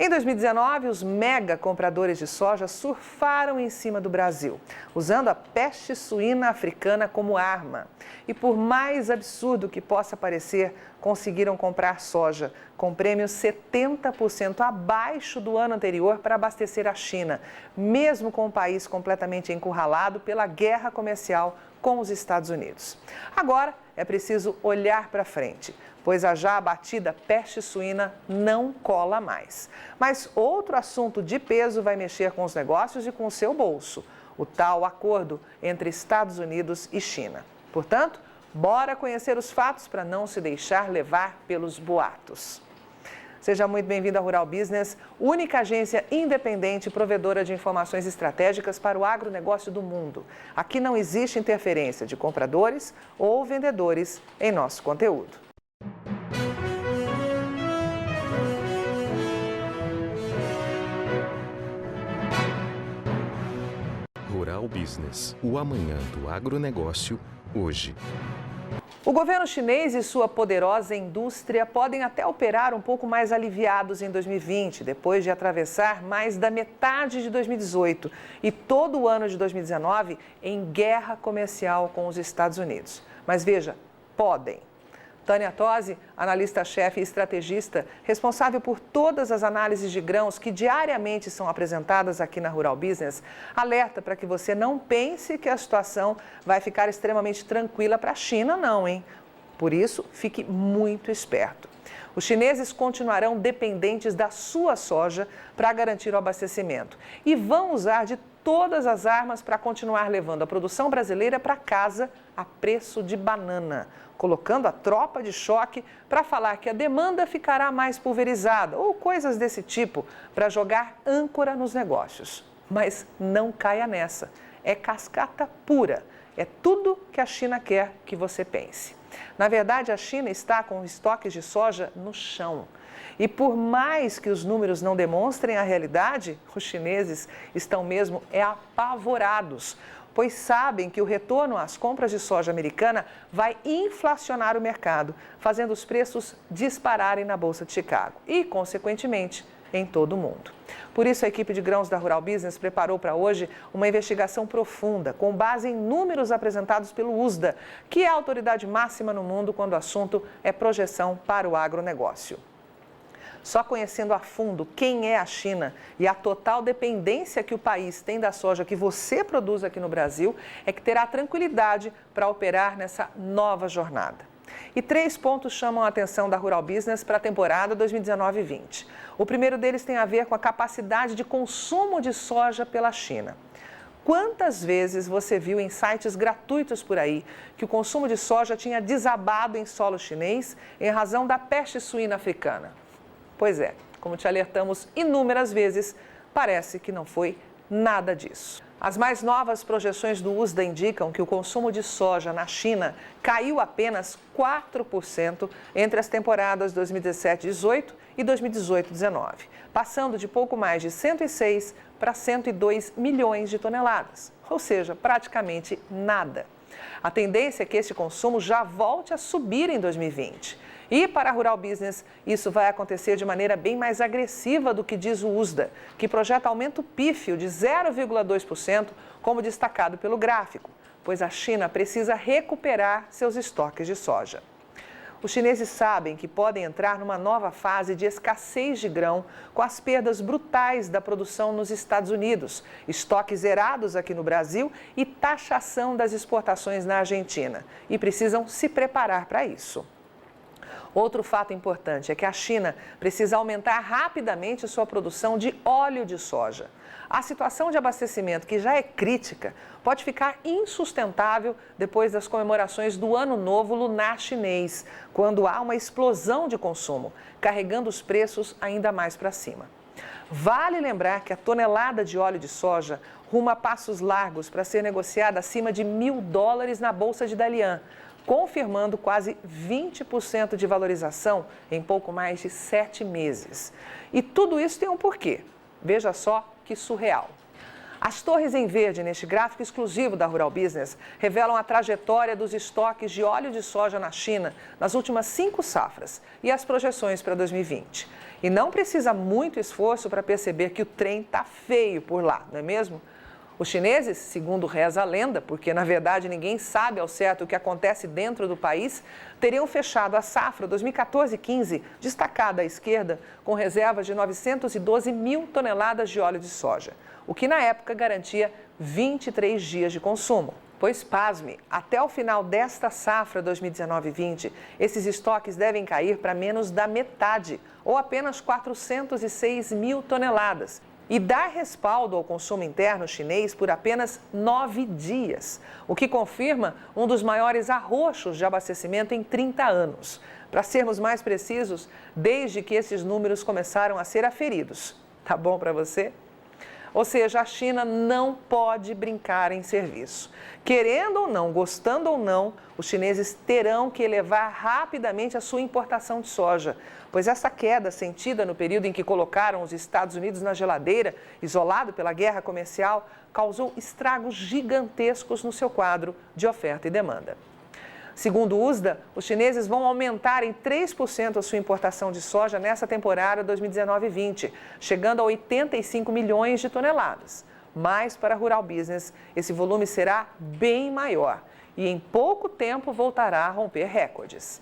Em 2019, os mega compradores de soja surfaram em cima do Brasil, usando a peste suína africana como arma. E por mais absurdo que possa parecer, conseguiram comprar soja com prêmio 70% abaixo do ano anterior para abastecer a China, mesmo com o país completamente encurralado pela guerra comercial com os Estados Unidos. Agora é preciso olhar para frente, pois a já abatida peste suína não cola mais. Mas outro assunto de peso vai mexer com os negócios e com o seu bolso: o tal acordo entre Estados Unidos e China. Portanto, bora conhecer os fatos para não se deixar levar pelos boatos. Seja muito bem-vindo à Rural Business, única agência independente provedora de informações estratégicas para o agronegócio do mundo. Aqui não existe interferência de compradores ou vendedores em nosso conteúdo. Rural Business, o amanhã do agronegócio, hoje. O governo chinês e sua poderosa indústria podem até operar um pouco mais aliviados em 2020, depois de atravessar mais da metade de 2018 e todo o ano de 2019 em guerra comercial com os Estados Unidos. Mas veja, podem. Tânia Tosi, analista-chefe e estrategista, responsável por todas as análises de grãos que diariamente são apresentadas aqui na Rural Business, alerta para que você não pense que a situação vai ficar extremamente tranquila para a China, não, hein? Por isso, fique muito esperto. Os chineses continuarão dependentes da sua soja para garantir o abastecimento e vão usar de todas as armas para continuar levando a produção brasileira para casa a preço de banana, colocando a tropa de choque para falar que a demanda ficará mais pulverizada ou coisas desse tipo para jogar âncora nos negócios. Mas não caia nessa, é cascata pura, é tudo que a China quer que você pense. Na verdade, a China está com estoques de soja no chão. E por mais que os números não demonstrem a realidade, os chineses estão mesmo apavorados, pois sabem que o retorno às compras de soja americana vai inflacionar o mercado, fazendo os preços dispararem na Bolsa de Chicago e, consequentemente, em todo o mundo. Por isso, a equipe de grãos da Rural Business preparou para hoje uma investigação profunda, com base em números apresentados pelo USDA, que é a autoridade máxima no mundo quando o assunto é projeção para o agronegócio. Só conhecendo a fundo quem é a China e a total dependência que o país tem da soja que você produz aqui no Brasil, é que terá tranquilidade para operar nessa nova jornada. E 3 pontos chamam a atenção da Rural Business para a temporada 2019-20. O primeiro deles tem a ver com a capacidade de consumo de soja pela China. Quantas vezes você viu em sites gratuitos por aí que o consumo de soja tinha desabado em solo chinês em razão da peste suína africana? Pois é, como te alertamos inúmeras vezes, parece que não foi nada disso. As mais novas projeções do USDA indicam que o consumo de soja na China caiu apenas 4% entre as temporadas 2017-18 e 2018-19, passando de pouco mais de 106 para 102 milhões de toneladas, ou seja, praticamente nada. A tendência é que esse consumo já volte a subir em 2020. E para a Rural Business, isso vai acontecer de maneira bem mais agressiva do que diz o USDA, que projeta aumento pífio de 0,2%, como destacado pelo gráfico, pois a China precisa recuperar seus estoques de soja. Os chineses sabem que podem entrar numa nova fase de escassez de grão com as perdas brutais da produção nos Estados Unidos, estoques zerados aqui no Brasil e taxação das exportações na Argentina. E precisam se preparar para isso. Outro fato importante é que a China precisa aumentar rapidamente sua produção de óleo de soja. A situação de abastecimento, que já é crítica, pode ficar insustentável depois das comemorações do Ano Novo Lunar Chinês, quando há uma explosão de consumo, carregando os preços ainda mais para cima. Vale lembrar que a tonelada de óleo de soja ruma a passos largos para ser negociada acima de $1.000 na Bolsa de Dalian, confirmando quase 20% de valorização em pouco mais de 7 meses. E tudo isso tem um porquê. Veja só que surreal. As torres em verde neste gráfico exclusivo da Rural Business revelam a trajetória dos estoques de óleo de soja na China nas últimas 5 safras e as projeções para 2020. E não precisa muito esforço para perceber que o trem está feio por lá, não é mesmo? Os chineses, segundo reza a lenda, porque na verdade ninguém sabe ao certo o que acontece dentro do país, teriam fechado a safra 2014-15, destacada à esquerda, com reservas de 912 mil toneladas de óleo de soja, o que na época garantia 23 dias de consumo. Pois, pasme, até o final desta safra 2019-20, esses estoques devem cair para menos da metade, ou apenas 406 mil toneladas. E dar respaldo ao consumo interno chinês por apenas 9 dias, o que confirma um dos maiores arroxos de abastecimento em 30 anos. Para sermos mais precisos, desde que esses números começaram a ser aferidos. Tá bom para você? Ou seja, a China não pode brincar em serviço. Querendo ou não, gostando ou não, os chineses terão que elevar rapidamente a sua importação de soja, pois essa queda sentida no período em que colocaram os Estados Unidos na geladeira, isolado pela guerra comercial, causou estragos gigantescos no seu quadro de oferta e demanda. Segundo o USDA, os chineses vão aumentar em 3% a sua importação de soja nessa temporada 2019-20, chegando a 85 milhões de toneladas. Mas para a Rural Business, esse volume será bem maior e em pouco tempo voltará a romper recordes.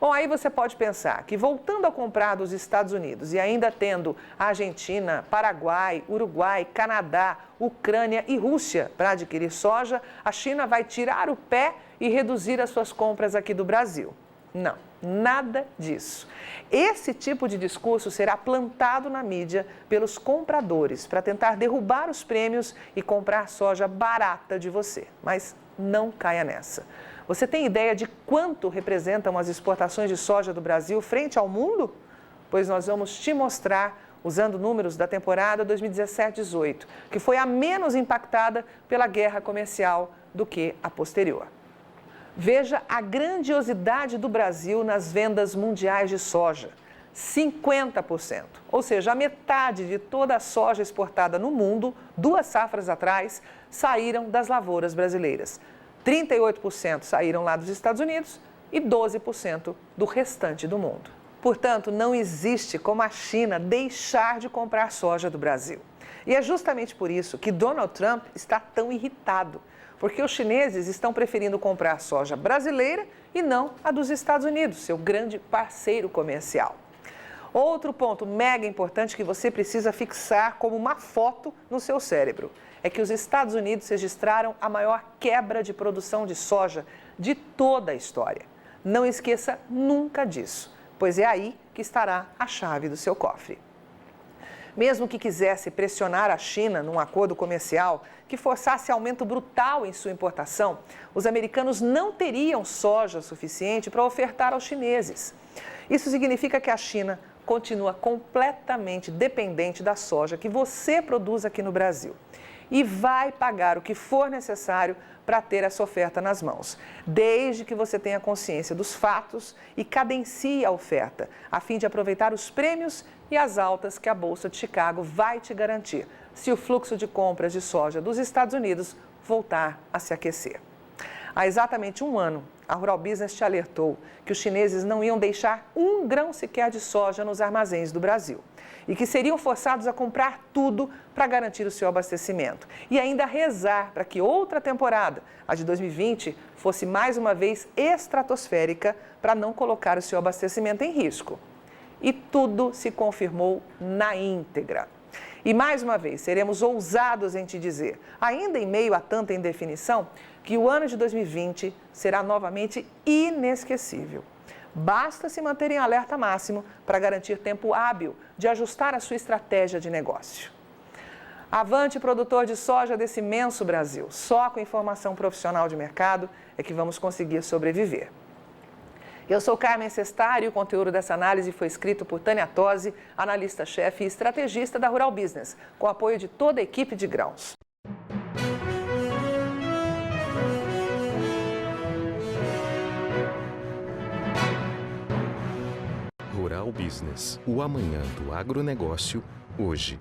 Bom, aí você pode pensar que voltando a comprar dos Estados Unidos e ainda tendo Argentina, Paraguai, Uruguai, Canadá, Ucrânia e Rússia para adquirir soja, a China vai tirar o pé e reduzir as suas compras aqui do Brasil. Não, nada disso. Esse tipo de discurso será plantado na mídia pelos compradores para tentar derrubar os prêmios e comprar soja barata de você. Mas não caia nessa. Você tem ideia de quanto representam as exportações de soja do Brasil frente ao mundo? Pois nós vamos te mostrar usando números da temporada 2017-18, que foi a menos impactada pela guerra comercial do que a posterior. Veja a grandiosidade do Brasil nas vendas mundiais de soja. 50%, ou seja, a metade de toda a soja exportada no mundo, 2 safras atrás, saíram das lavouras brasileiras. 38% saíram lá dos Estados Unidos e 12% do restante do mundo. Portanto, não existe como a China deixar de comprar soja do Brasil. E é justamente por isso que Donald Trump está tão irritado, porque os chineses estão preferindo comprar soja brasileira e não a dos Estados Unidos, seu grande parceiro comercial. Outro ponto mega importante que você precisa fixar como uma foto no seu cérebro é que os Estados Unidos registraram a maior quebra de produção de soja de toda a história. Não esqueça nunca disso, pois é aí que estará a chave do seu cofre. Mesmo que quisesse pressionar a China num acordo comercial que forçasse aumento brutal em sua importação, os americanos não teriam soja suficiente para ofertar aos chineses. Isso significa que a China continua completamente dependente da soja que você produz aqui no Brasil e vai pagar o que for necessário para ter essa oferta nas mãos, desde que você tenha consciência dos fatos e cadencie a oferta, a fim de aproveitar os prêmios e as altas que a Bolsa de Chicago vai te garantir, se o fluxo de compras de soja dos Estados Unidos voltar a se aquecer. Há exatamente um ano, a Rural Business te alertou que os chineses não iam deixar um grão sequer de soja nos armazéns do Brasil e que seriam forçados a comprar tudo para garantir o seu abastecimento e ainda rezar para que outra temporada, a de 2020, fosse mais uma vez estratosférica para não colocar o seu abastecimento em risco. E tudo se confirmou na íntegra. E mais uma vez, seremos ousados em te dizer, ainda em meio a tanta indefinição, que o ano de 2020 será novamente inesquecível. Basta se manter em alerta máximo para garantir tempo hábil de ajustar a sua estratégia de negócio. Avante, produtor de soja desse imenso Brasil. Só com informação profissional de mercado é que vamos conseguir sobreviver. Eu sou Carmen Sestari e o conteúdo dessa análise foi escrito por Tânia Tosi, analista-chefe e estrategista da Rural Business, com apoio de toda a equipe de grãos. Rural Business, o amanhã do agronegócio, hoje.